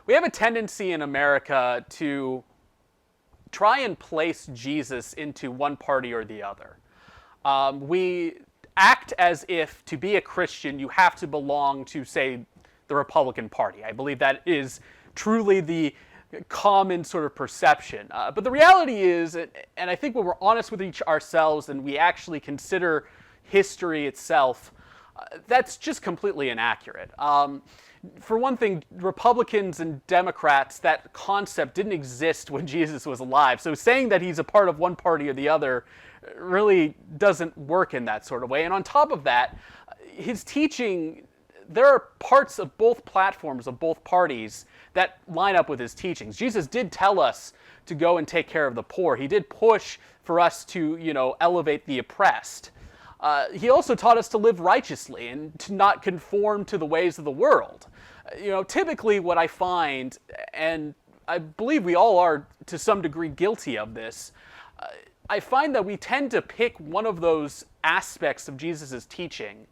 we have a tendency in America to try and place Jesus into one party or the other. We act as if to be a Christian, you have to belong to, say, the Republican Party. I believe that is truly the common sort of perception. But the reality is, and I think when we're honest with ourselves and we actually consider history itself, that's just completely inaccurate. For one thing, Republicans and Democrats, that concept didn't exist when Jesus was alive. So saying that he's a part of one party or the other really doesn't work in that sort of way. And on top of that, his teaching, there are parts of both platforms of both parties that line up with his teachings. Jesus did tell us to go and take care of the poor. He did push for us to, elevate the oppressed. He also taught us to live righteously and to not conform to the ways of the world. Typically what I find, and I believe we all are to some degree guilty of this, I find that we tend to pick one of those aspects of Jesus' teaching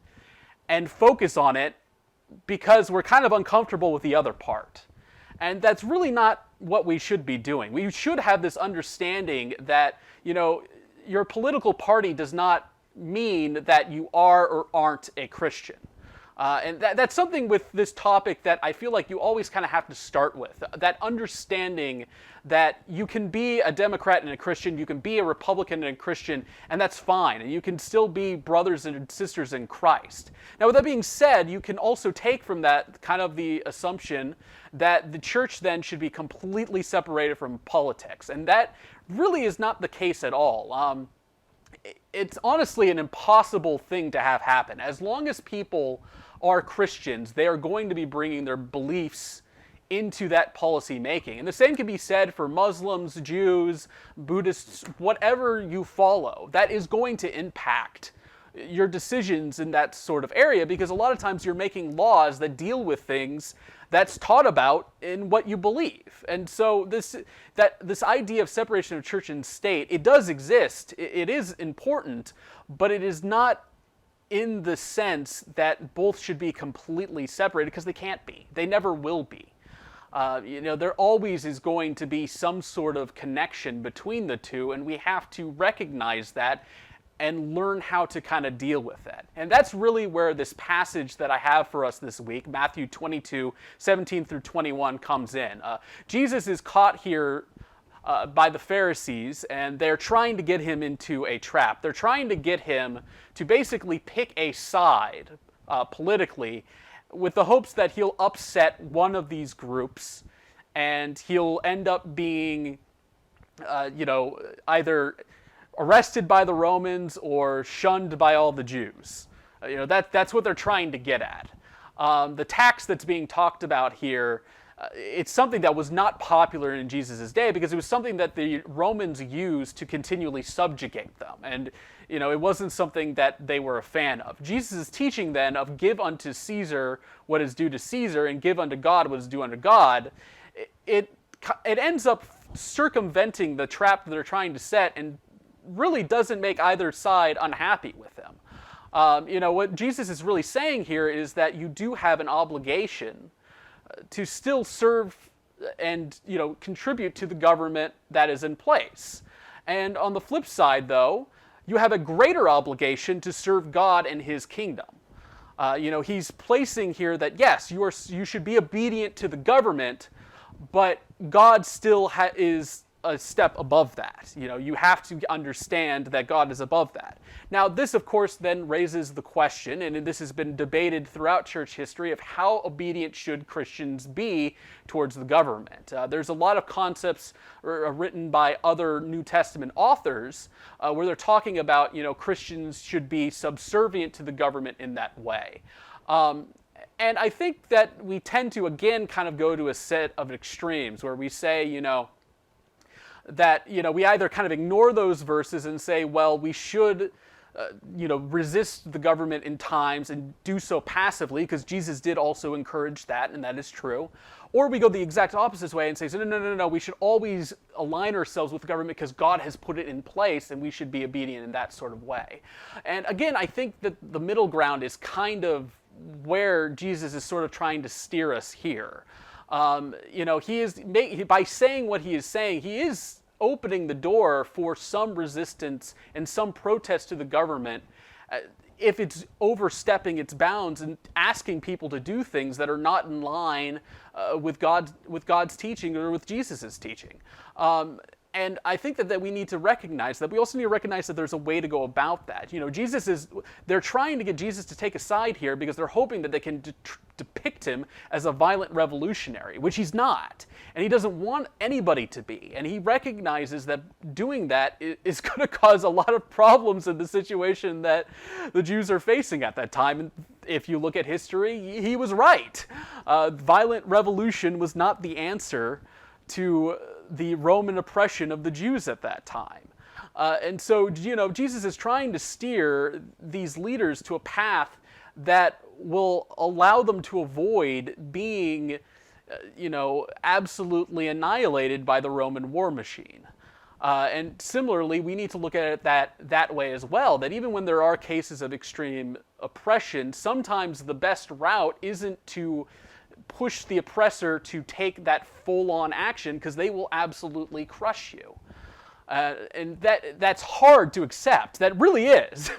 and focus on it because we're kind of uncomfortable with the other part. And that's really not what we should be doing. We should have this understanding that, your political party does not mean that you are or aren't a Christian. And that's something with this topic that I feel like you always kind of have to start with. That understanding that you can be a Democrat and a Christian, you can be a Republican and a Christian, and that's fine. And you can still be brothers and sisters in Christ. Now, with that being said, you can also take from that kind of the assumption that the church then should be completely separated from politics. And that really is not the case at all. It's honestly an impossible thing to have happen. As long as people are Christians, they are going to be bringing their beliefs into that policy making. And the same can be said for Muslims, Jews, Buddhists, whatever you follow. That is going to impact your decisions in that sort of area, because a lot of times you're making laws that deal with things that's taught about in what you believe. And so this idea of separation of church and state, it does exist. It is important, but it is not in the sense that both should be completely separated, because they can't be. They never will be. There always is going to be some sort of connection between the two, and we have to recognize that and learn how to kind of deal with that. And that's really where this passage that I have for us this week, Matthew 22, 17 through 21, comes in. Jesus is caught here by the Pharisees, and they're trying to get him into a trap. They're trying to get him to basically pick a side politically, with the hopes that he'll upset one of these groups, and he'll end up being, either arrested by the Romans or shunned by all the Jews. That's what they're trying to get at. The tax that's being talked about here, it's something that was not popular in Jesus' day, because it was something that the Romans used to continually subjugate them. And, it wasn't something that they were a fan of. Jesus' teaching then of give unto Caesar what is due to Caesar and give unto God what is due unto God, it ends up circumventing the trap that they're trying to set, and really doesn't make either side unhappy with them. What Jesus is really saying here is that you do have an obligation to still serve and contribute to the government that is in place. And on the flip side, though, you have a greater obligation to serve God and his kingdom. He's placing here that, yes, you should be obedient to the government, but God still is a step above that. You have to understand that God is above that. Now, this, of course, then raises the question, and this has been debated throughout church history, of how obedient should Christians be towards the government. There's a lot of concepts written by other New Testament authors where they're talking about, Christians should be subservient to the government in that way. And I think that we tend to, again, kind of go to a set of extremes where we say, that, we either kind of ignore those verses and say, well, we should, resist the government in times and do so passively, because Jesus did also encourage that, and that is true. Or we go the exact opposite way and say, no, we should always align ourselves with the government because God has put it in place, and we should be obedient in that sort of way. And again, I think that the middle ground is kind of where Jesus is sort of trying to steer us here. He is by saying what he is saying, he is opening the door for some resistance and some protest to the government if it's overstepping its bounds and asking people to do things that are not in line with God's teaching or with Jesus' teaching. And I think that we need to recognize that. We also need to recognize that there's a way to go about that. They're trying to get Jesus to take a side here because they're hoping that they can depict him as a violent revolutionary, which he's not. And he doesn't want anybody to be. And he recognizes that doing that is going to cause a lot of problems in the situation that the Jews are facing at that time. And if you look at history, he was right. Violent revolution was not the answer to the Roman oppression of the Jews at that time. And so, Jesus is trying to steer these leaders to a path that will allow them to avoid being, absolutely annihilated by the Roman war machine. And similarly, we need to look at it that way as well, that even when there are cases of extreme oppression, sometimes the best route isn't to push the oppressor to take that full-on action, because they will absolutely crush you. And that's hard to accept. That really is.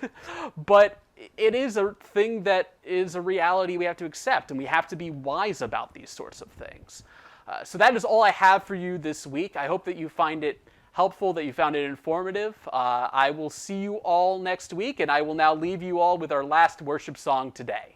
But it is a thing that is a reality we have to accept, and we have to be wise about these sorts of things. So that is all I have for you this week. I hope that you find it helpful, that you found it informative. I will see you all next week, and I will now leave you all with our last worship song today.